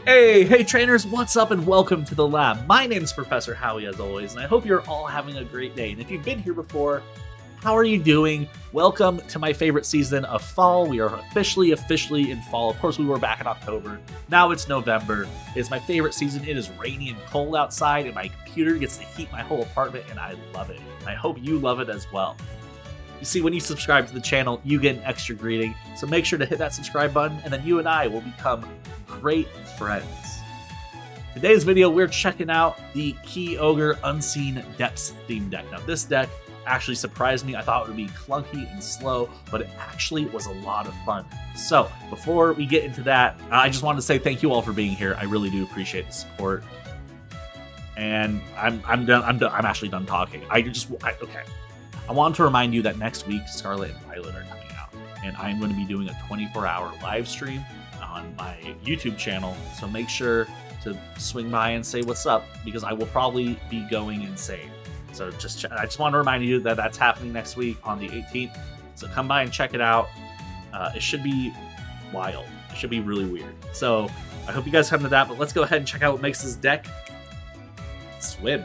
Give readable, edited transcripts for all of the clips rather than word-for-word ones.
Hey trainers, what's up and welcome to the lab. My name is Professor Howie as always, and I hope you're all having a great day. And if you've been here before, how are you doing? Welcome to my favorite season of fall. We are officially in fall. Of course, we were back in October. Now it's November. It's my favorite season. It is rainy and cold outside, and my computer gets to heat my whole apartment, and I love it. I hope you love it as well. You see, when you subscribe to the channel, you get an extra greeting, so make sure to hit that subscribe button, and then you and I will become great friends. Today's video, we're checking out the Kyogre Unseen Depths theme deck. Now, this deck actually surprised me. I thought it would be clunky and slow, but it actually was a lot of fun. So, before we get into that, I just wanted to say thank you all for being here. I really do appreciate the support. And I'm done. I'm actually done talking. Okay. I want to remind you that next week, Scarlet and Violet are coming out, and I'm going to be doing a 24-hour live stream on my YouTube channel, so make sure to swing by and say what's up, because I will probably be going insane. So I just want to remind you that that's happening next week on the 18th, so come by and check it out. It should be wild. It should be really weird. So I hope you guys come to that, but let's go ahead and check out what makes this deck swim.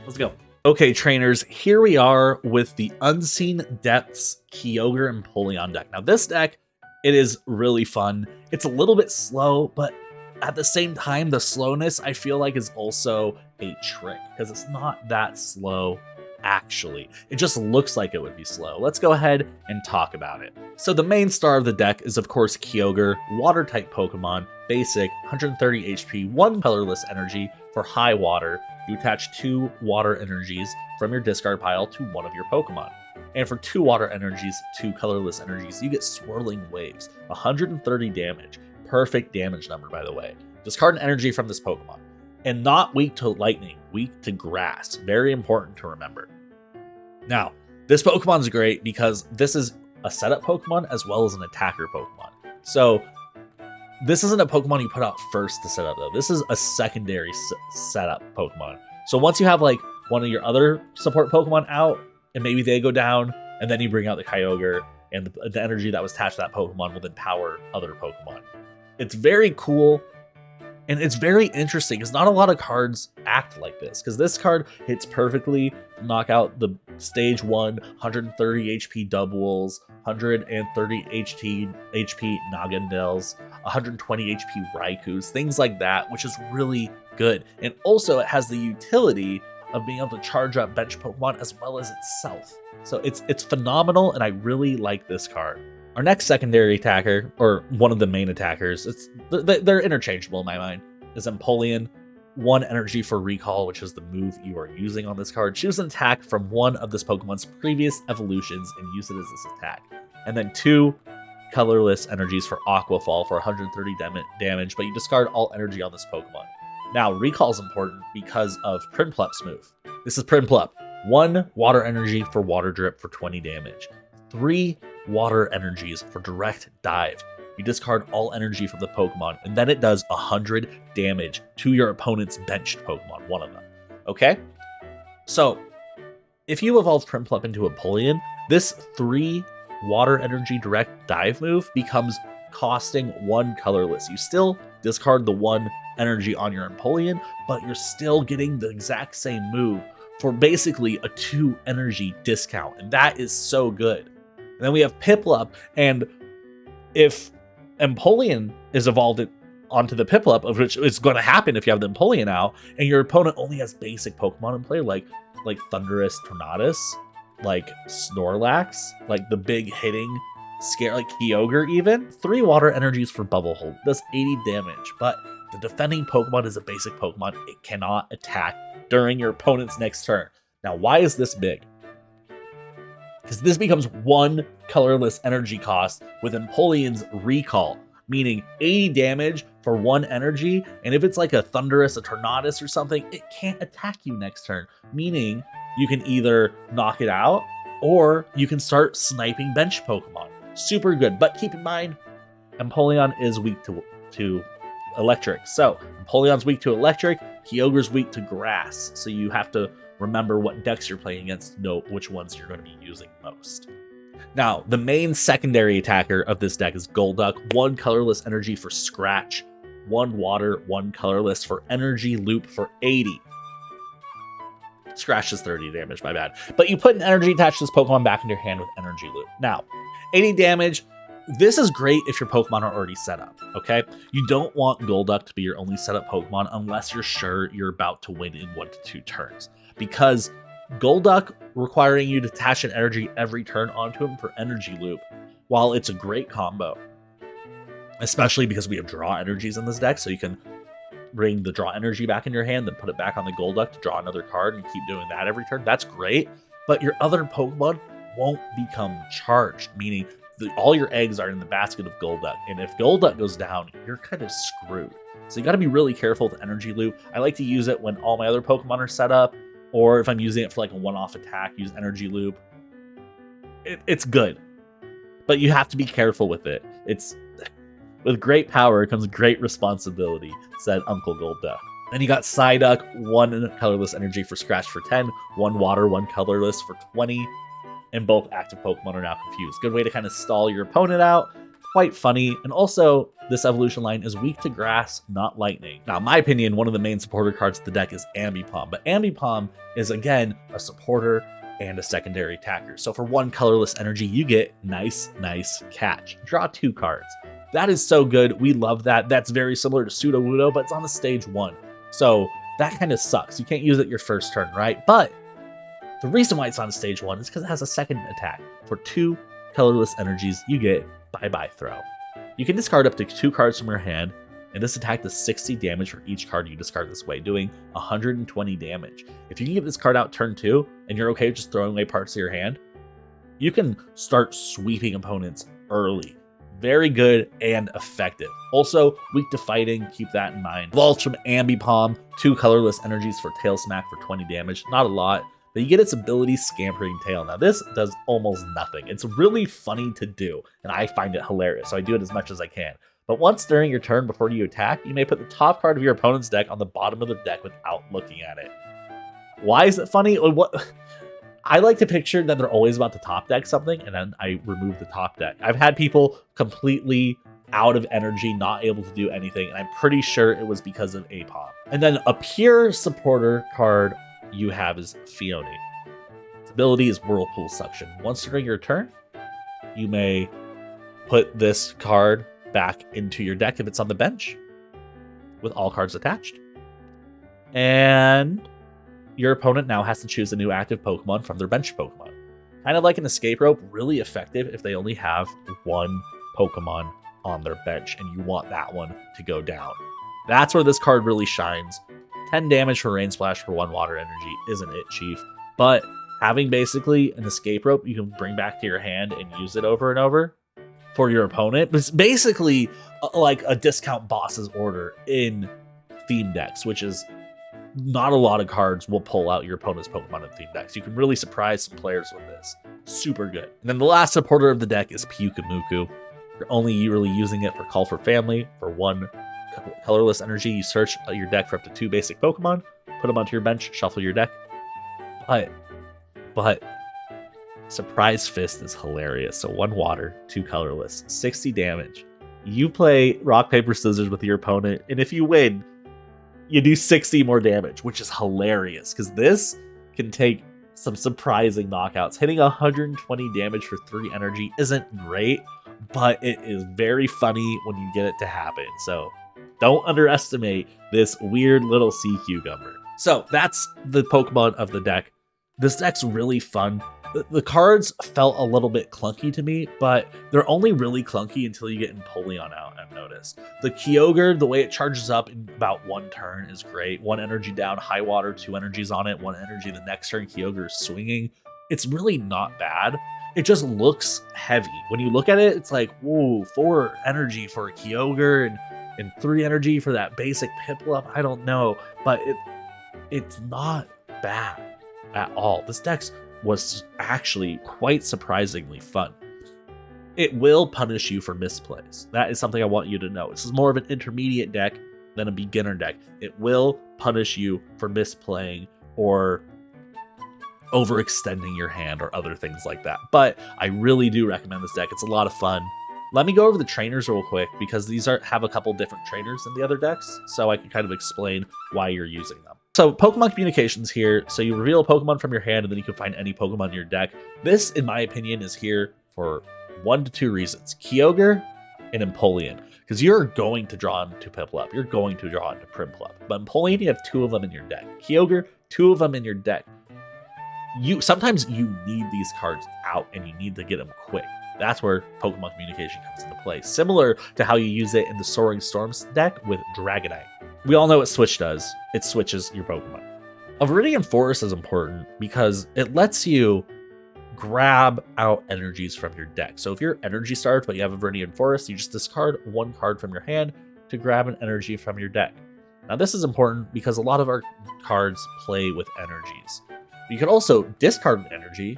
Let's go. Okay, trainers, here we are with the Unseen Depths Kyogre and Empoleon deck. Now, this deck, it is really fun. It's a little bit slow, but at the same time, the slowness, I feel like, is also a trick, because it's not that slow, actually. It just looks like it would be slow. Let's go ahead and talk about it. So the main star of the deck is, of course, Kyogre, Water-type Pokemon, basic, 130 HP, 1 colorless energy for high water. You attach 2 water energies from your discard pile to one of your Pokemon. And for 2 water energies, 2 colorless energies, you get Swirling Waves, 130 damage. Perfect damage number, by the way. Discard an energy from this Pokemon. And not weak to lightning, weak to grass. Very important to remember. Now, this Pokemon's great because this is a setup Pokemon as well as an attacker Pokemon. So, this isn't a Pokemon you put out first to set up, though. This is a secondary setup Pokemon. So once you have, like, one of your other support Pokemon out, and maybe they go down, and then you bring out the Kyogre, and the energy that was attached to that Pokemon will then power other Pokemon. It's very cool, and it's very interesting, because not a lot of cards act like this, because this card hits perfectly to knock out the Stage 1, 130 HP Doubles, 130 HP Nagandels, 120 HP Raikous, things like that, which is really good. And also, it has the utility of being able to charge up bench Pokemon as well as itself. So it's phenomenal, and I really like this card. Our next secondary attacker, or one of the main attackers, they're interchangeable in my mind, is Empoleon. 1 energy for recall, which is the move you are using on this card. Choose an attack from one of this Pokemon's previous evolutions and use it as this attack. And then 2 colorless energies for Aqua Fall for 130 damage, but you discard all energy on this Pokemon. Now, recall is important because of Prinplup's move. This is Prinplup. 1 water energy for Water Drip for 20 damage. 3 water energies for Direct Dive. You discard all energy from the Pokemon, and then it does 100 damage to your opponent's benched Pokemon, one of them. Okay? So, if you evolve Prinplup into Empoleon, this 3 water energy direct dive move becomes costing 1 colorless. You still discard the 1 energy on your Empoleon, but you're still getting the exact same move for basically a 2 energy discount, and that is so good. And then we have Piplup, and if Empoleon is evolved onto the Piplup, of which is going to happen if you have the Empoleon out, and your opponent only has basic Pokemon in play, like Thundurus, Tornadus, like Snorlax, like the big hitting scare, like Kyogre even. 3 water energies for Bubble Hold, does 80 damage, but the defending Pokemon is a basic Pokemon. It cannot attack during your opponent's next turn. Now, why is this big? Because this becomes 1 colorless energy cost with Empoleon's recall, meaning 80 damage for 1 energy, and if it's like a Thundurus, a Tornadus or something, it can't attack you next turn, meaning you can either knock it out or you can start sniping bench Pokemon. Super good, but keep in mind, Empoleon is weak to electric. So, Empoleon's weak to electric, Kyogre's weak to grass, so you have to remember what decks you're playing against to know which ones you're going to be using most. Now, the main secondary attacker of this deck is Golduck. 1 colorless energy for Scratch. 1 water, 1 colorless for energy loop for 80. Scratch is 30 damage, my bad. But you put an energy attached to this Pokemon back into your hand with energy loop. Now, 80 damage, this is great if your Pokemon are already set up, okay? You don't want Golduck to be your only setup Pokemon unless you're sure you're about to win in 1 to 2 turns. Because Golduck requiring you to attach an energy every turn onto him for energy loop, while it's a great combo, especially because we have draw energies in this deck, so you can bring the draw energy back in your hand, then put it back on the Golduck to draw another card and keep doing that every turn. That's great, but your other Pokemon won't become charged, meaning all your eggs are in the basket of Golduck, and if Golduck goes down, you're kind of screwed. So you got to be really careful with energy loop. I like to use it when all my other Pokemon are set up, or if I'm using it for like a one-off attack, use energy loop. It's good, but you have to be careful with it. With great power comes great responsibility, said Uncle Golduck. Then you got Psyduck, 1 colorless energy for scratch for 10, 1 water, 1 colorless for 20, and both active Pokemon are now confused. Good way to kind of stall your opponent out. Quite funny, and also this evolution line is weak to grass, not lightning. Now, in my opinion, one of the main supporter cards of the deck is Ambipom, but Ambipom is, again, a supporter and a secondary attacker. So for 1 colorless energy, you get nice catch. Draw 2 cards. That is so good. We love that. That's very similar to Sudowoodo, but it's on the stage 1. So that kind of sucks. You can't use it your first turn, right? But the reason why it's on stage 1 is because it has a second attack. For 2 colorless energies, you get Bye-Bye Throw. You can discard up to 2 cards from your hand, and this attack does 60 damage for each card you discard this way, doing 120 damage. If you can get this card out turn 2, and you're okay with just throwing away parts of your hand, you can start sweeping opponents early. Very good and effective. Also, weak to fighting, keep that in mind. Evolves from Ambipom, 2 colorless energies for Tail Smack for 20 damage. Not a lot, but you get its ability Scampering Tail. Now this does almost nothing. It's really funny to do, and I find it hilarious, so I do it as much as I can. But once during your turn before you attack, you may put the top card of your opponent's deck on the bottom of the deck without looking at it. Why is it funny? What? I like to picture that they're always about to top deck something, and then I remove the top deck. I've had people completely out of energy, not able to do anything, and I'm pretty sure it was because of Apom. And then a pure supporter card you have is Fione. Its ability is Whirlpool Suction. Once during your turn, you may put this card back into your deck if it's on the bench, with all cards attached. And your opponent now has to choose a new active Pokemon from their bench Pokemon. Kind of like an escape rope, really effective if they only have 1 Pokemon on their bench and you want that one to go down. That's where this card really shines. 10 damage for Rain Splash for 1 water energy isn't it, Chief? But having basically an escape rope you can bring back to your hand and use it over and over for your opponent. It's basically like a discount boss's order in theme decks, which is not a lot of cards will pull out your opponent's Pokemon in theme decks. You can really surprise some players with this. Super good. And then the last supporter of the deck is Pyukumuku. You're only really using it for Call for Family. For 1 colorless energy, you search your deck for up to 2 basic Pokemon, put them onto your bench, shuffle your deck. But Surprise Fist is hilarious. So 1 water, 2 colorless, 60 damage. You play rock, paper, scissors with your opponent, and if you win, you do 60 more damage, which is hilarious because this can take some surprising knockouts. Hitting 120 damage for 3 energy isn't great, but it is very funny when you get it to happen. So don't underestimate this weird little sea cucumber. So that's the Pokemon of the deck. This deck's really fun. The cards felt a little bit clunky to me, but they're only really clunky until you get Empoleon out, I've noticed. The Kyogre, the way it charges up in about 1 turn is great. 1 energy down, high water, 2 energies on it, 1 energy the next turn, Kyogre is swinging. It's really not bad. It just looks heavy. When you look at it, it's like, whoa, 4 energy for a Kyogre and 3 energy for that basic Piplup. I don't know, but it's not bad at all. This deck's was actually quite surprisingly fun. It will punish you for misplays. That is something I want you to know. This is more of an intermediate deck than a beginner deck. It will punish you for misplaying or overextending your hand or other things like that. But I really do recommend this deck. It's a lot of fun. Let me go over the trainers real quick, because these have a couple different trainers in the other decks, so I can kind of explain why you're using them. So Pokemon Communications here, so you reveal a Pokemon from your hand, and then you can find any Pokemon in your deck. This, in my opinion, is here for 1 to 2 reasons. Kyogre and Empoleon, because you're going to draw into Piplup, you're going to draw into Prinplup. But Empoleon, you have 2 of them in your deck. Kyogre, 2 of them in your deck. Sometimes you need these cards out, and you need to get them quick. That's where Pokemon Communication comes into play. Similar to how you use it in the Soaring Storms deck with Dragonite. We all know what Switch does. It switches your Pokemon. A Viridian Forest is important because it lets you grab out energies from your deck. So if you're energy starved but you have a Viridian Forest, you just discard 1 card from your hand to grab an energy from your deck. Now this is important because a lot of our cards play with energies. You can also discard an energy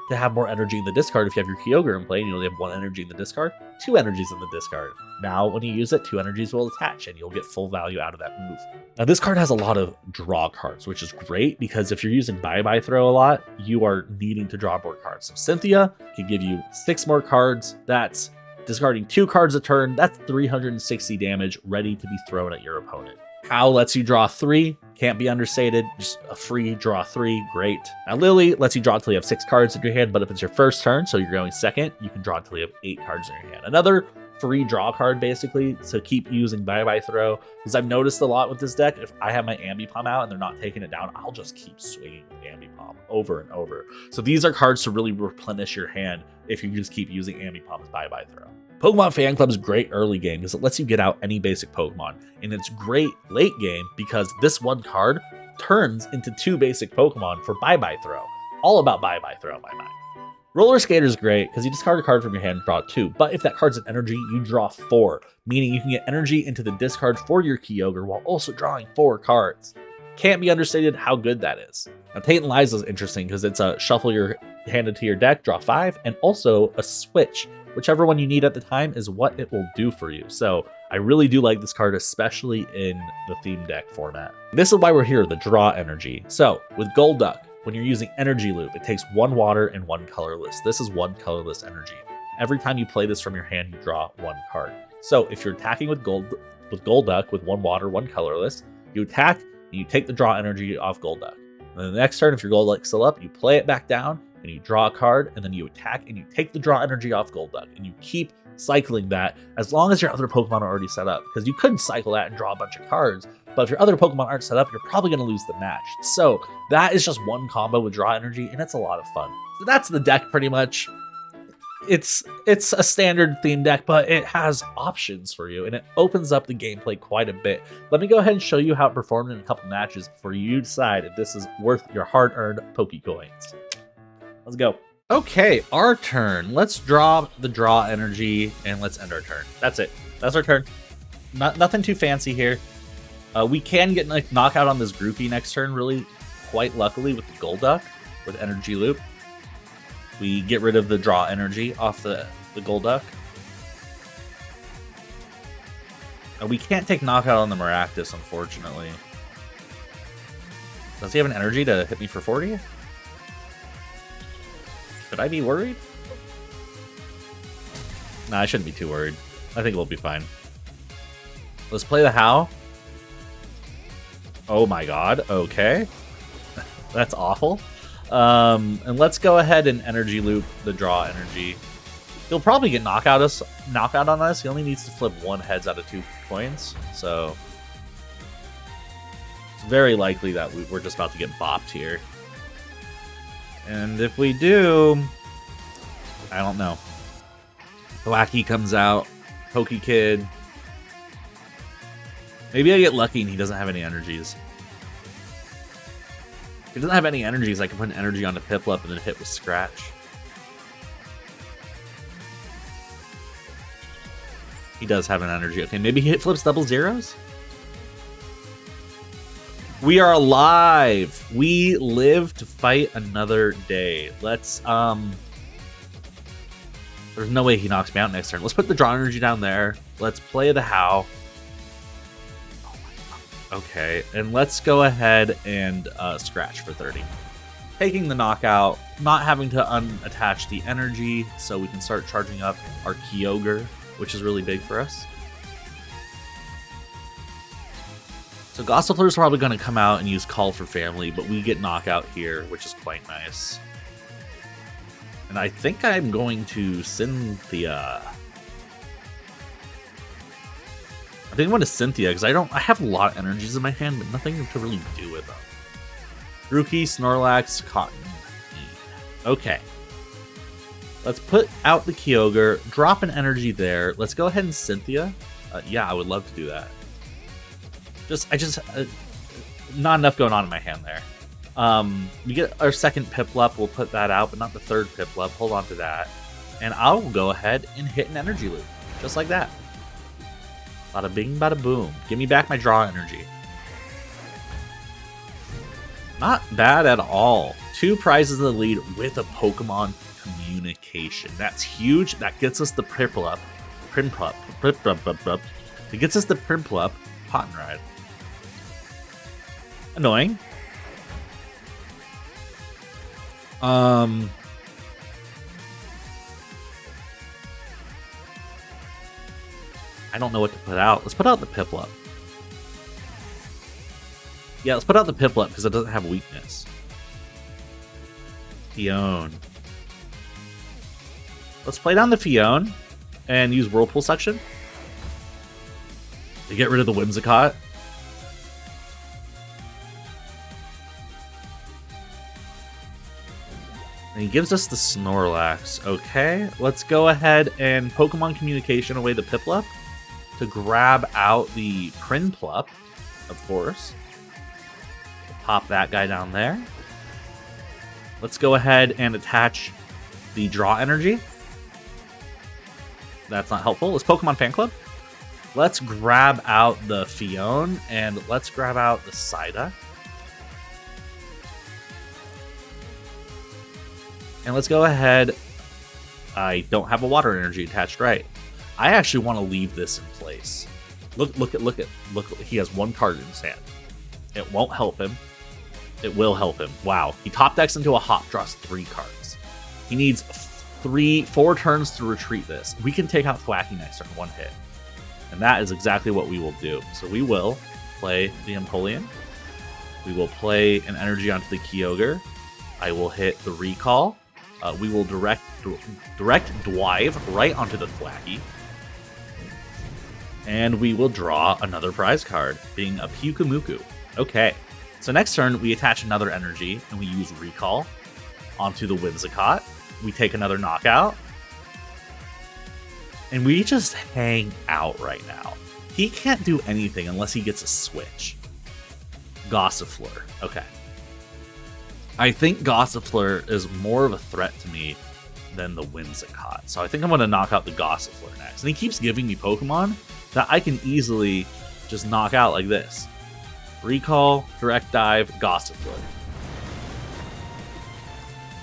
to have more energy in the discard. If you have your Kyogre in play and you only have 1 energy in the discard, 2 energies in the discard. Now when you use it, 2 energies will attach and you'll get full value out of that move. Now this card has a lot of draw cards, which is great because if you're using Bye-Bye Throw a lot, you are needing to draw more cards. So Cynthia can give you 6 more cards. That's discarding 2 cards a turn. That's 360 damage ready to be thrown at your opponent. Howl lets you draw 3, can't be understated, just a free draw 3, great. Now Lily lets you draw until you have 6 cards in your hand, but if it's your first turn, so you're going second, you can draw until you have 8 cards in your hand. Another free draw card basically to keep using Bye-Bye Throw, because I've noticed a lot with this deck, if I have my Ambipom out and they're not taking it down, I'll just keep swinging Ambipom over and over. So these are cards to really replenish your hand if you just keep using Ambipom's Bye-Bye Throw. Pokemon Fan Club is great early game because it lets you get out any basic Pokemon, and it's great late game because this 1 card turns into 2 basic Pokemon for Bye-Bye Throw. All about Bye-Bye Throw in my mind. Roller Skater is great because you discard a card from your hand and draw 2, but if that card's an energy, you draw 4, meaning you can get energy into the discard for your Kyogre while also drawing 4 cards. Can't be understated how good that is. Now Tate and Liza is interesting because it's a shuffle your hand into your deck, draw 5, and also a switch. Whichever one you need at the time is what it will do for you. So I really do like this card, especially in the theme deck format. This is why we're here, the draw energy. So with Golduck, when you're using Energy Loop, it takes 1 water and 1 colorless. This is 1 colorless energy. Every time you play this from your hand, you draw 1 card. So if you're attacking with Golduck with 1 water, 1 colorless, you attack and you take the draw energy off Golduck. And then the next turn, if your Golduck's still up, you play it back down and you draw a card, and then you attack and you take the draw energy off Golduck, and you keep cycling that as long as your other Pokemon are already set up, because you could cycle that and draw a bunch of cards, but if your other Pokemon aren't set up, you're probably going to lose the match. So that is just 1 combo with draw energy, and it's a lot of fun. So that's the deck pretty much. It's a standard theme deck, but it has options for you, and it opens up the gameplay quite a bit. Let me go ahead and show you how it performed in a couple matches before you decide if this is worth your hard-earned Pokecoins. Let's go. Okay, our turn. Let's draw the draw energy and let's end our turn. That's it. That's our turn. Nothing too fancy here. We can get like knockout on this groupie next turn, really quite luckily with the Golduck, with Energy Loop. We get rid of the draw energy off the Golduck. We can't take knockout on the Maractus, unfortunately. Does he have an energy to hit me for 40? Should I be worried? Nah, I shouldn't be too worried. I think we'll be fine. Let's play the How. Oh my god, okay. That's awful. And let's go ahead and Energy Loop the draw energy. He'll probably get knockout on us. He only needs to flip 1 heads out of 2 coins, so it's very likely that we're just about to get bopped here. And if we do, I don't know. Thwacky comes out, Pokekid. Maybe I get lucky and he doesn't have any energies. If he doesn't have any energies, I can put an energy onto Piplup and then hit with Scratch. He does have an energy. Okay, maybe he flips double zeros? We are alive. We live to fight another day. Let's, there's no way he knocks me out next turn. Let's put the draw energy down there. Let's play the How. Okay, and let's go ahead and Scratch for 30. taking the knockout, not having to unattach the energy, so we can start charging up our Kyogre, which is really big for us. So Gossifleur is probably going to come out and use Call for Family, but we get knockout here, which is quite nice. And I think I'm going to Cynthia. I think I'm going to Cynthia because I have a lot of energies in my hand, but nothing to really do with them. Grookey, Snorlax, Cotton. Okay. Let's put out the Kyogre, drop an energy there. Let's go ahead and Cynthia. Yeah, I would love to do that. Not enough going on in my hand there. We get our second Piplup. We'll put that out, but not the third Piplup. Hold on to that. And I'll go ahead and hit an energy loop. Just like that. Bada bing, bada boom. Give me back my draw energy. Not bad at all. 2 prizes in the lead with a Pokemon communication. That's huge. That gets us the Piplup. It gets us the Piplup. Cotton Ride. Annoying. I don't know what to put out. Let's put out the Piplup. Yeah, let's put out the Piplup because it doesn't have weakness. Fion. Let's play down the Fion and use Whirlpool Section to get rid of the Whimsicott. And he gives us the Snorlax. Okay, let's go ahead and Pokemon Communication away the Piplup to grab out the Prinplup, of course. Pop that guy down there. Let's go ahead and attach the Draw Energy. That's not helpful. Let's Pokemon Fan Club. Let's grab out the Fion and let's grab out the Psyduck. And let's go ahead. I don't have a water energy attached, right? I actually want to leave this in place. Look. He has 1 card in his hand. It won't help him. It will help him. Wow. He top decks into a hop, draws 3 cards. He needs 4 turns to retreat this. We can take out Thwackey next turn, 1 hit. And that is exactly what we will do. So we will play the Empoleon. We will play an energy onto the Kyogre. I will hit the Recall. We will direct Drive right onto the Thwackey. And we will draw another prize card, being a Pyukumuku. Okay. So next turn, we attach another energy, and we use Recall onto the Whimsicott. We take another knockout. And we just hang out right now. He can't do anything unless he gets a switch. Gossifleur. Okay. I think Gossifleur is more of a threat to me than the Whimsicott. So I think I'm going to knock out the Gossifleur next. And he keeps giving me Pokemon that I can easily just knock out like this. Recall, Direct Dive, Gossifleur.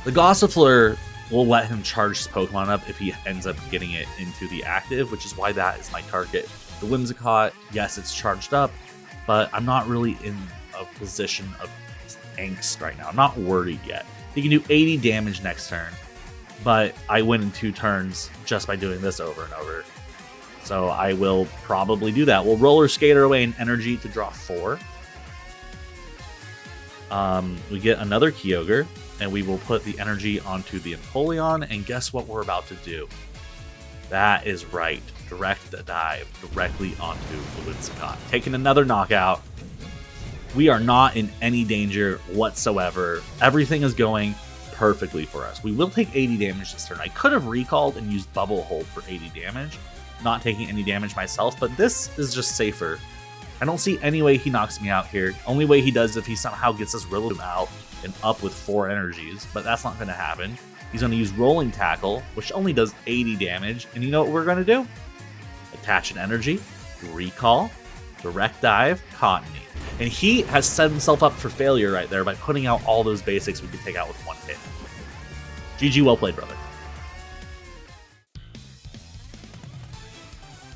The Gossifleur will let him charge his Pokemon up if he ends up getting it into the active, which is why that is my target. The Whimsicott, yes, it's charged up, but I'm not really in a position of angst right now. I'm not worried yet. He can do 80 damage next turn, but I win in 2 turns just by doing this over and over. So I will probably do that. We'll Roller Skater away an energy to draw 4. We get another Kyogre, and we will put the energy onto the Empoleon, and guess what we're about to do? That is right. Direct Dive directly onto the Whimsicott. Taking another knockout. We are not in any danger whatsoever. Everything is going perfectly for us. We will take 80 damage this turn. I could have recalled and used Bubble Hold for 80 damage, not taking any damage myself, but this is just safer. I don't see any way he knocks me out here. Only way he does is if he somehow gets this Rillaboom out and up with 4 energies, but that's not going to happen. He's going to use Rolling Tackle, which only does 80 damage, and you know what we're going to do? Attach an energy, Recall, Direct Dive, Cottony. And he has set himself up for failure right there by putting out all those basics we could take out with 1 hit. GG, well played, brother.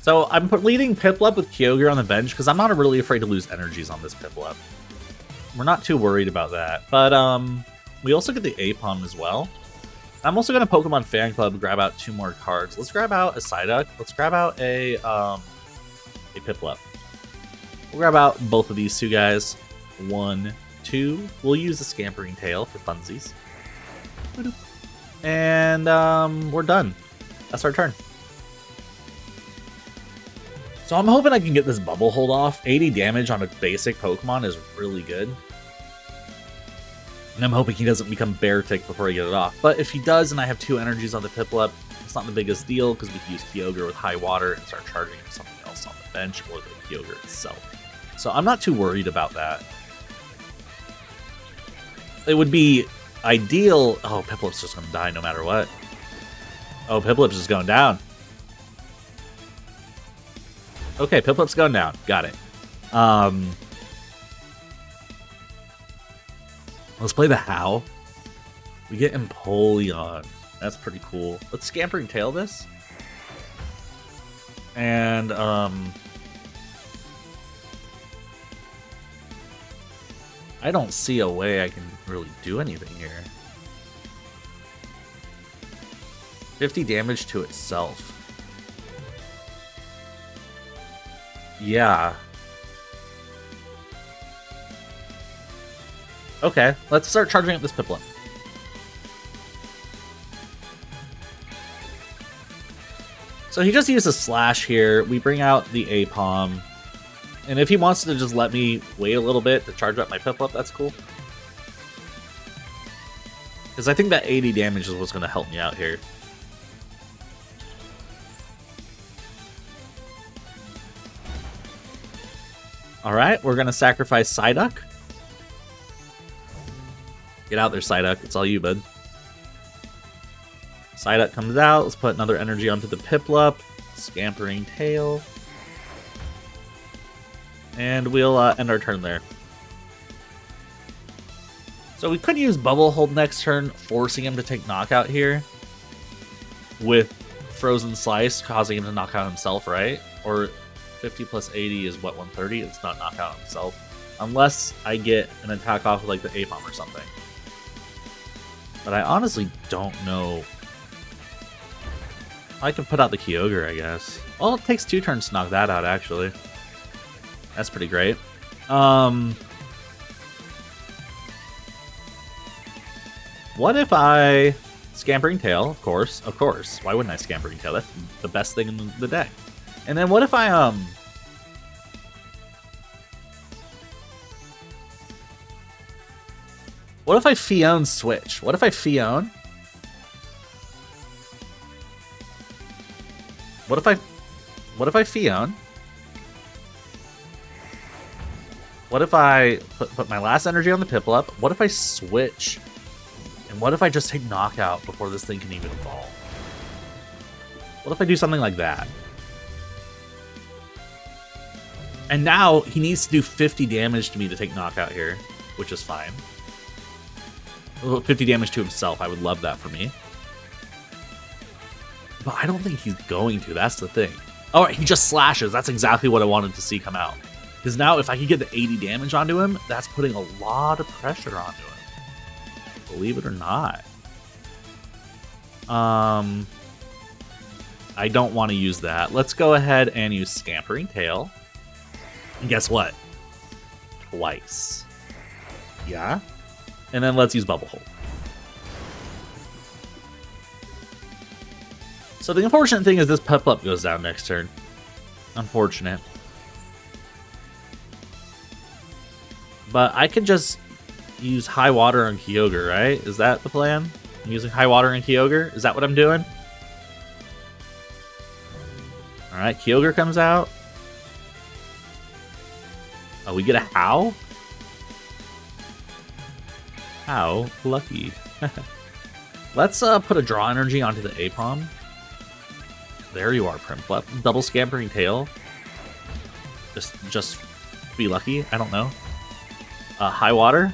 So I'm leading Piplup with Kyogre on the bench because I'm not really afraid to lose energies on this Piplup. We're not too worried about that. But We also get the Apom as well. I'm also going to Pokemon Fan Club grab out 2 more cards. Let's grab out a Psyduck. Let's grab out a Piplup. We'll grab out both of these 2 guys. 1, 2. We'll use the Scampering Tail for funsies. And we're done. That's our turn. So I'm hoping I can get this Bubble Hold off. 80 damage on a basic Pokemon is really good. And I'm hoping he doesn't become Beartic before I get it off. But if he does and I have 2 energies on the Piplup, it's not the biggest deal because we can use Kyogre with High Water and start charging him something else on the bench or the Kyogre itself. So I'm not too worried about that. It would be ideal... Oh, Piplup's just going to die no matter what. Oh, Piplup's just going down. Okay, Piplup's going down. Got it. Let's play the How. We get Empoleon. That's pretty cool. Let's Scampering Tail this. And, I don't see a way I can really do anything here. 50 damage to itself. Yeah. Okay, let's start charging up this Piplup. So he just used a Slash here. We bring out the Apom. And if he wants to just let me wait a little bit to charge up my Piplup, that's cool. Because I think that 80 damage is what's going to help me out here. Alright, we're going to sacrifice Psyduck. Get out there, Psyduck. It's all you, bud. Psyduck comes out. Let's put another energy onto the Piplup. Scampering Tail. And we'll end our turn there. So we could use Bubble Hold next turn, forcing him to take Knockout here. With Frozen Slice, causing him to knock out himself, right? Or 50 plus 80 is what, 130? It's not knock out himself. Unless I get an attack off of like the Apom or something. But I honestly don't know. I can put out the Kyogre, I guess. Well, it takes 2 turns to knock that out, actually. That's pretty great. What if I... Scampering Tail, of course. Of course. Why wouldn't I Scampering Tail? That's the best thing in the deck. And then what if I, What if I Fion switch? What if I Fion? What if I Fion? What if I put my last energy on the Piplup? What if I switch? And what if I just take Knockout before this thing can even evolve? What if I do something like that? And now he needs to do 50 damage to me to take Knockout here, which is fine. 50 damage to himself, I would love that for me. But I don't think he's going to, that's the thing. Alright, he just slashes, that's exactly what I wanted to see come out. Because now if I could get the 80 damage onto him, that's putting a lot of pressure onto him. Believe it or not. I don't want to use that. Let's go ahead and use Scampering Tail. And guess what? Twice. Yeah? And then let's use Bubble Hold. So the unfortunate thing is this Piplup goes down next turn. Unfortunate. But I could just use High Water on Kyogre, right? Is that the plan? I'm using High Water on Kyogre? Is that what I'm doing? Alright, Kyogre comes out. Oh, we get a How? How lucky. Let's put a Draw Energy onto the Apom. There you are, Piplup. Double Scampering Tail. Just be lucky. I don't know. High Water.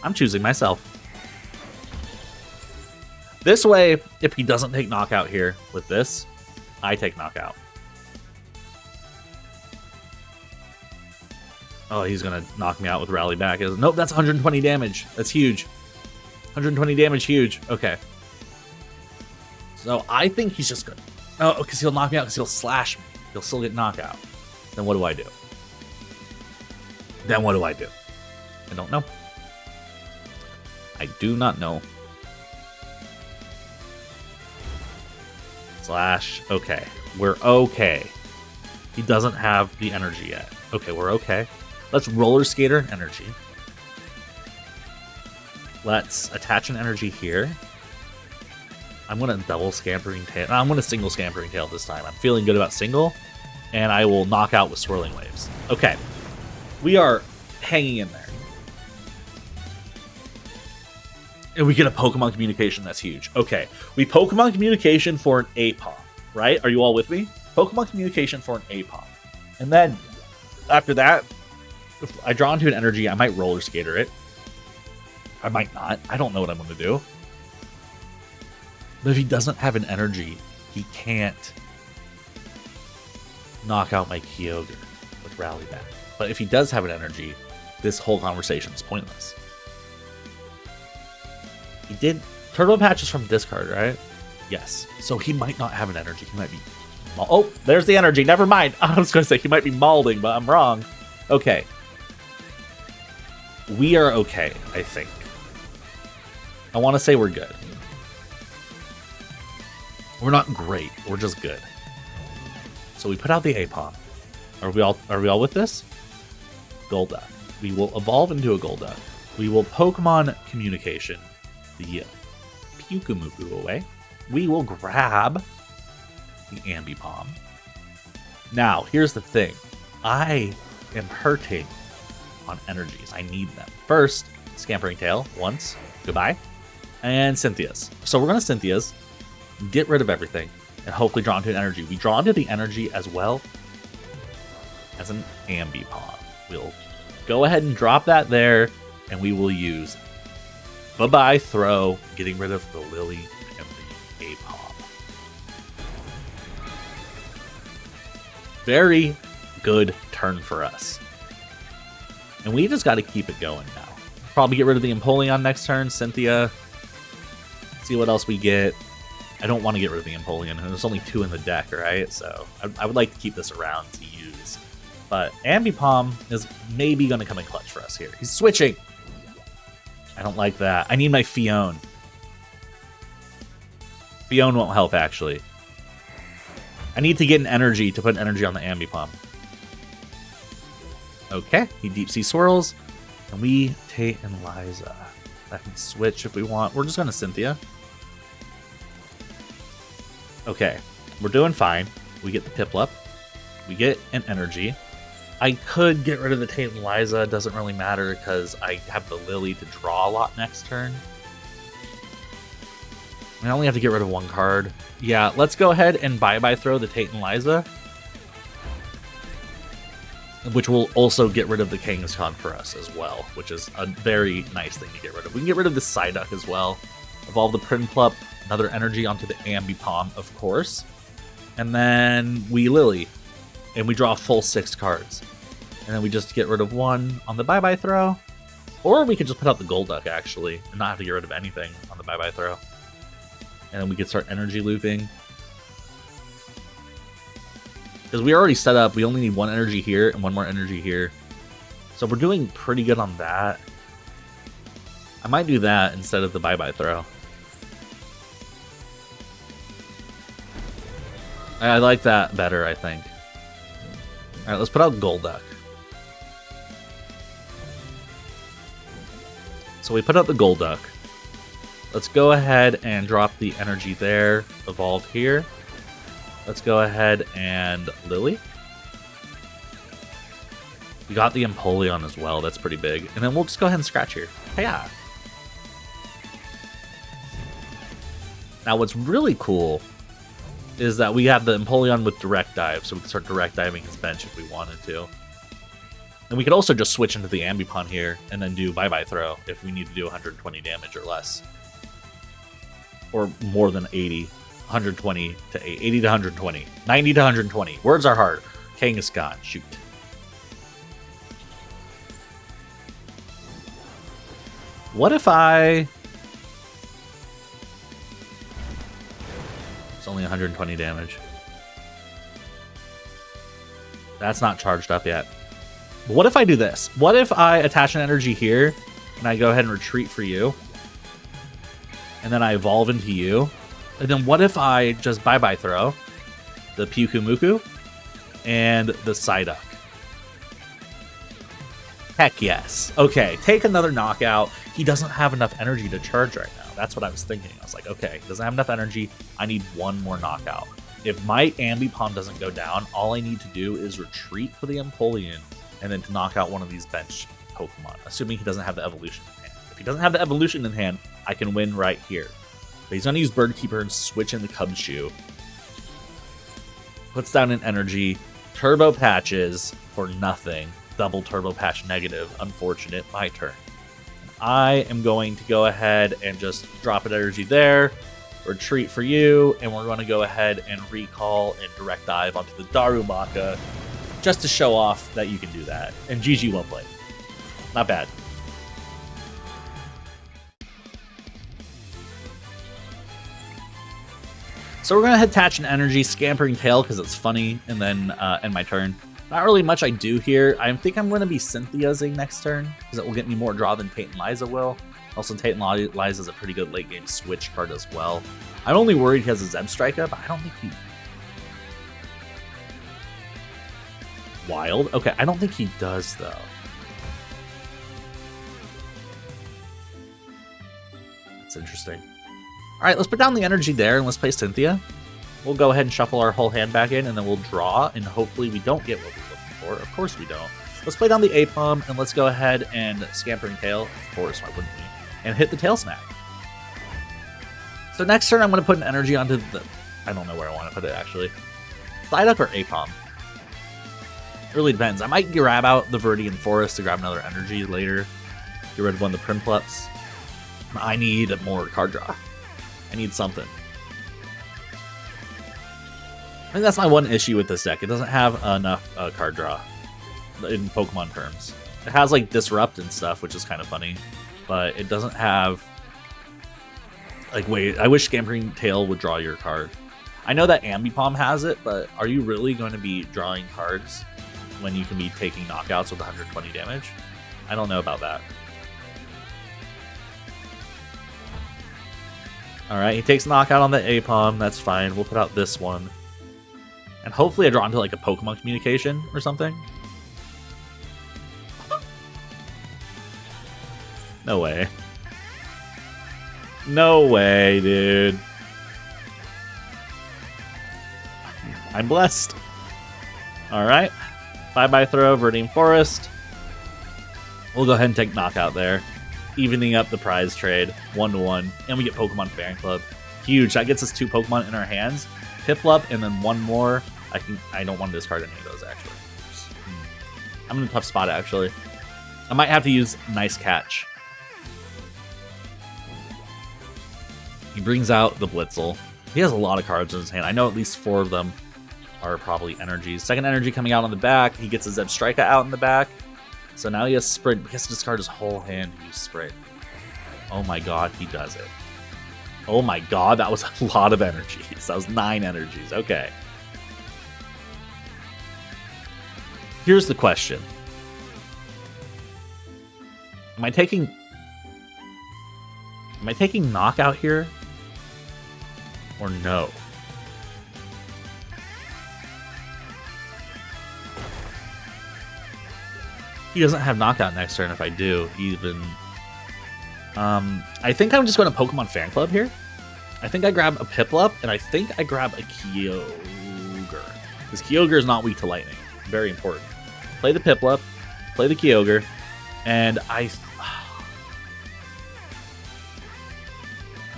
I'm choosing myself. This way, if he doesn't take Knockout here with this, I take Knockout. Oh, he's gonna knock me out with Rally Back. Nope, that's 120 damage. That's huge. 120 damage, huge. Okay. So I think he's just good. Oh, because he'll knock me out because he'll slash me. He'll still get knockout. Then what do I do? Then what do I do? I don't know. I do not know. Slash. Okay. We're okay. He doesn't have the energy yet. Okay, we're okay. Let's Roller Skater energy. Let's attach an energy here. I'm going to double Scampering Tail. I'm going to single Scampering Tail this time. I'm feeling good about single. And I will knock out with Swirling Waves. Okay. We are hanging in there. And we get a Pokemon Communication. That's huge. Okay. We Pokemon Communication for an Apom. Right? Are you all with me? Pokemon Communication for an Apom. And then, after that, if I draw into an energy, I might Roller Skater it. I might not. I don't know what I'm going to do. But if he doesn't have an energy, he can't knock out my Kyogre with Rally Back. But if he does have an energy, this whole conversation is pointless. He did Turtle Patches from discard, right? Yes. So he might not have an energy. He might be... Oh, there's the energy. Never mind. I was going to say he might be malding, but I'm wrong. Okay. We are okay, I think. I want to say we're good. We're not great. We're just good. So we put out the Apom. Are we all with this? Golduck. We will evolve into a Golduck. We will Pokemon Communication the Pyukumuku away. We will grab the Ambipom. Now, here's the thing. I am hurting on energies. I need them. First, Scampering Tail once. Goodbye. And Cynthia's. So we're going to Cynthia's, get rid of everything, and hopefully draw into an energy. We draw into the energy as well as an Ambipom. We'll go ahead and drop that there, and we will use Bye-bye Throw, getting rid of the Lily and the Apom. Very good turn for us. And we just got to keep it going now. Probably get rid of the Empoleon next turn, Cynthia. See what else we get. I don't want to get rid of the Empoleon. There's only 2 in the deck, right? So I would like to keep this around to use. But Ambipom is maybe going to come in clutch for us here. He's switching. I don't like that. I need my Fione. Fione won't help, actually. I need to get an energy to put an energy on the Ambipom. Okay, he Deep Sea Swirls. And we Tate and Liza. I can switch if we want. We're just going to Cynthia. Okay, we're doing fine. We get the Piplup. We get an energy. I could get rid of the Tate and Liza. It doesn't really matter because I have the Lily to draw a lot next turn. I only have to get rid of 1 card. Yeah, let's go ahead and bye-bye throw the Tate and Liza. Which will also get rid of the Kangaskhan for us as well, which is a very nice thing to get rid of. We can get rid of the Psyduck as well. Evolve the Prinplup, another energy onto the Ambipom, of course. And then we Lily. And we draw a full 6 cards. And then we just get rid of 1 on the bye-bye throw. Or we could just put out the Golduck, actually, and not have to get rid of anything on the bye-bye throw. And then we could start energy looping. Because we already set up, we only need 1 energy here and 1 more energy here. So we're doing pretty good on that. I might do that instead of the bye-bye throw. I like that better, I think. Alright, let's put out Golduck. So we put out the Golduck. Let's go ahead and drop the energy there. Evolve here. Let's go ahead and Lily. We got the Empoleon as well. That's pretty big. And then we'll just go ahead and scratch here. Yeah. Now what's really cool is that we have the Empoleon with Direct Dive, so we can start Direct Diving his bench if we wanted to. And we could also just switch into the Ambipom here and then do Bye-Bye Throw if we need to do 120 damage or less. Or more than 80. 120 to 80 to 120. 90 to 120. Words are hard. Kangaskhan, shoot. What if I... It's only 120 damage. That's not charged up yet. But what if I do this? What if I attach an energy here, and I go ahead and retreat for you, and then I evolve into you, and then what if I just bye-bye throw the Pyukumuku and the Psyduck? Heck yes. Okay, take another knockout. He doesn't have enough energy to charge right now. That's what I was thinking. I was like, okay, he doesn't have enough energy. I need one more knockout. If my Ambipom doesn't go down, all I need to do is retreat for the Empoleon and then to knock out one of these bench Pokemon, assuming he doesn't have the evolution in hand. If he doesn't have the evolution in hand, I can win right here. But he's going to use Bird Keeper and switch in the Cubchoo. Puts down an energy. Turbo Patches for nothing. Double Turbo Patch negative. Unfortunate. My turn. I am going to go ahead and just drop an energy there, retreat for you, and we're going to go ahead and recall and direct dive onto the Darumaka just to show off that you can do that. And GG, well played. Not bad. So we're going to attach an energy, Scampering Tail, because it's funny, and then end my turn. Not really much I do here. I think I'm going to be Cynthiaing next turn, because it will get me more draw than Tate and Liza will. Also, Tate and Liza is a pretty good late game switch card as well. I'm only worried he has a Zebstrika, but I don't think he... Wild? Okay, I don't think he does, though. That's interesting. Alright, let's put down the energy there, and let's play Cynthia. We'll go ahead and shuffle our whole hand back in, and then we'll draw, and hopefully we don't get what we're looking for. Of course we don't. Let's play down the Apom, and let's go ahead and Scampering Tail. Of course, why wouldn't we? And hit the Tail Snap. So next turn, I'm going to put an energy onto the... I don't know where I want to put it, actually. Psyduck or Apom? It really depends. I might grab out the Viridian Forest to grab another energy later. Get rid of one of the Primplups. I need more card draw. I need something. I think that's my one issue with this deck. It doesn't have enough card draw in Pokemon terms. It has like Disrupt and stuff, which is kind of funny, but it doesn't have... Like, wait, I wish Scampering Tail would draw your card. I know that Ambipom has it, but are you really going to be drawing cards when you can be taking knockouts with 120 damage? I don't know about that. Alright, he takes knockout on the Apom. That's fine. We'll put out this one. And hopefully I draw into like a Pokemon communication or something. No way. No way, dude. I'm blessed. Alright. Bye-bye throw, Viridian Forest. We'll go ahead and take knockout there. Evening up the prize trade. 1-1. And we get Pokemon Fan Club. Huge. That gets us 2 Pokemon in our hands. Piplup, and then one more. I don't want to discard any of those, actually. I'm in a tough spot, actually. I might have to use Nice Catch. He brings out the Blitzel. He has a lot of cards in his hand. I know at least 4 of them are probably energies. Second energy coming out on the back. He gets his Zebstrika out in the back. So now he has Sprint. He has to discard his whole hand to use Sprint. Oh my god, he does it. Oh my god, that was a lot of energies. That was 9 energies. Okay. Here's the question. Am I taking knockout here? Or no? He doesn't have knockout next turn if I do, even. I think I'm just going to Pokemon Fan Club here. I think I grab a Piplup, and I think I grab a Kyogre. Because Kyogre is not weak to lightning. Very important. Play the Piplup, play the Kyogre, and I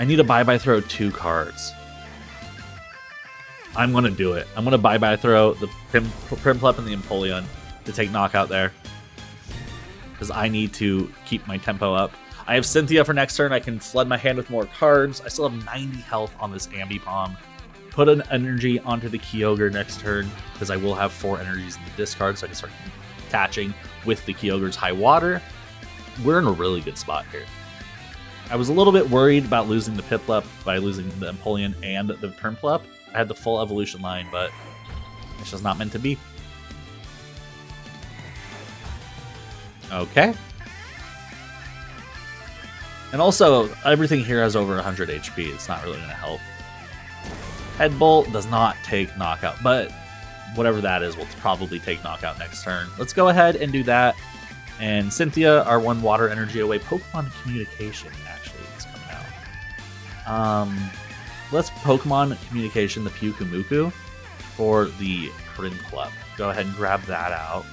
need to bye-bye throw 2 cards. I'm going to do it. I'm going to bye-bye throw the Primplup and the Empoleon to take knockout there. Because I need to keep my tempo up. I have Cynthia for next turn. I can flood my hand with more cards. I still have 90 health on this Ambipom. Put an energy onto the Kyogre next turn, because I will have 4 energies in the discard, so I can start attaching with the Kyogre's High Water. We're in a really good spot here. I was a little bit worried about losing the Piplup by losing the Empoleon and the Prinplup. I had the full evolution line, but it's just not meant to be. Okay. And also, everything here has over 100 HP. It's not really going to help. Headbolt does not take knockout, but whatever that is will probably take knockout next turn. Let's go ahead and do that. And Cynthia, our 1 water energy away. Pokemon Communication, actually, is coming out. Let's Pokemon Communication the Pyukumuku for the Prinplup. Go ahead and grab that out.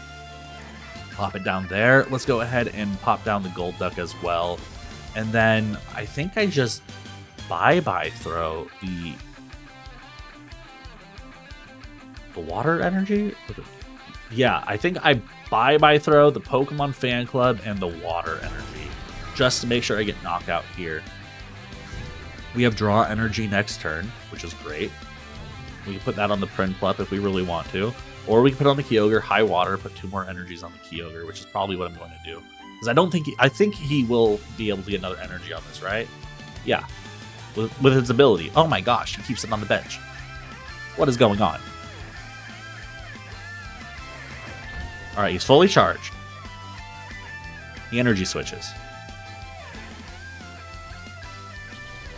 Pop it down there. Let's go ahead and pop down the Golduck as well. And then I think I just bye-bye throw the water energy? Yeah, I think I bye-bye throw the Pokemon Fan Club and the water energy just to make sure I get knockout here. We have draw energy next turn, which is great. We can put that on the Prinplup if we really want to. Or we can put on the Kyogre, high water, put 2 more energies on the Kyogre, which is probably what I'm going to do. Because I think he will be able to get another energy on this, right? Yeah. With his ability. Oh my gosh, he keeps it on the bench. What is going on? Alright, he's fully charged. He energy switches.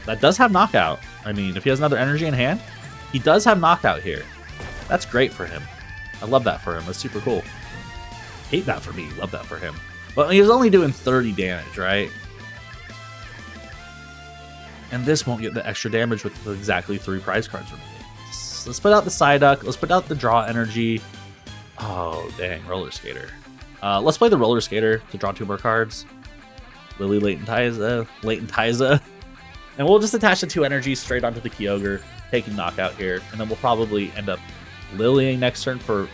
That does have knockout. I mean, if he has another energy in hand, he does have knockout here. That's great for him. I love that for him. That's super cool. Hate that for me. Love that for him. But he was only doing 30 damage, right? And this won't get the extra damage with exactly 3 prize cards remaining. So let's put out the Psyduck. Let's put out the draw energy. Oh, dang. Roller Skater. Let's play the Roller Skater to draw 2 more cards. Lily Latentiza. And we'll just attach the 2 energies straight onto the Kyogre, taking knockout here. And then we'll probably end up Lilying next turn for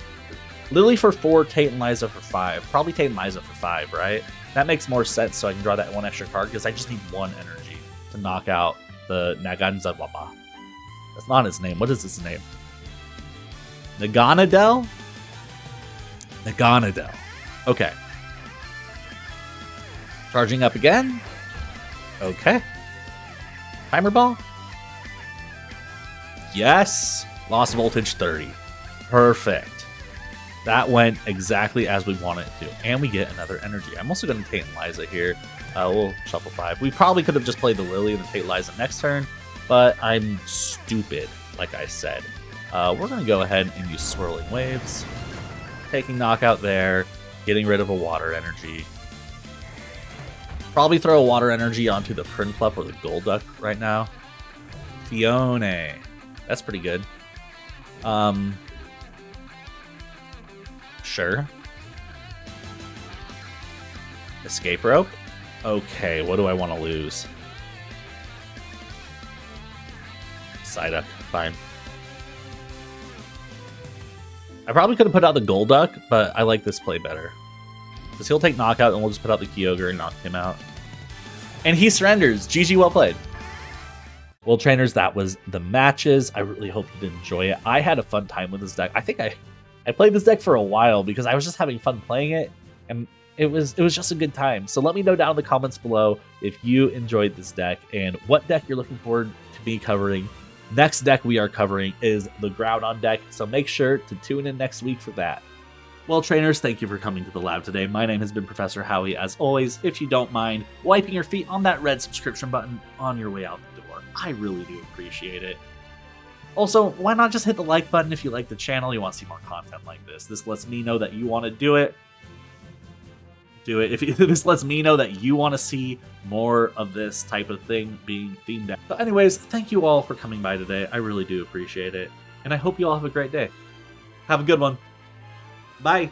Lily for 4, Tate and Liza for 5. Probably Tate and Liza for 5, right? That makes more sense, so I can draw that 1 extra card because I just need 1 energy to knock out the Naganzawapa. That's not his name. What is his name? Naganadel? Naganadel. Okay. Charging up again. Okay. Timer ball? Yes. Lost voltage 30. Perfect. That went exactly as we wanted it to. And we get another energy. I'm also going to Tate and Liza here. We'll shuffle 5. We probably could have just played the Lily and the Tate Liza next turn, but I'm stupid, like I said. We're going to go ahead and use Swirling Waves. Taking knockout there. Getting rid of a water energy. Probably throw a water energy onto the Prinplup or the Golduck right now. Fione. That's pretty good. Sure. Escape Rope? Okay, what do I want to lose? Psyduck, fine. I probably could have put out the Golduck, but I like this play better. Because he'll take knockout and we'll just put out the Kyogre and knock him out. And he surrenders. GG, well played. Well, trainers, that was the matches. I really hope you did enjoy it. I had a fun time with this deck. I think I played this deck for a while because I was just having fun playing it, and it was just a good time. So let me know down in the comments below if you enjoyed this deck and what deck you're looking forward to me covering. Next deck we are covering is the Groudon deck, so make sure to tune in next week for that. Well, trainers, thank you for coming to the lab today. My name has been Professor Howie. As always, if you don't mind wiping your feet on that red subscription button on your way out the door, I really do appreciate it. Also, why not just hit the like button if you like the channel, you want to see more content like this. This lets me know that you want to do it. This lets me know that you want to see more of this type of thing being themed out. But anyways, thank you all for coming by today. I really do appreciate it. And I hope you all have a great day. Have a good one. Bye.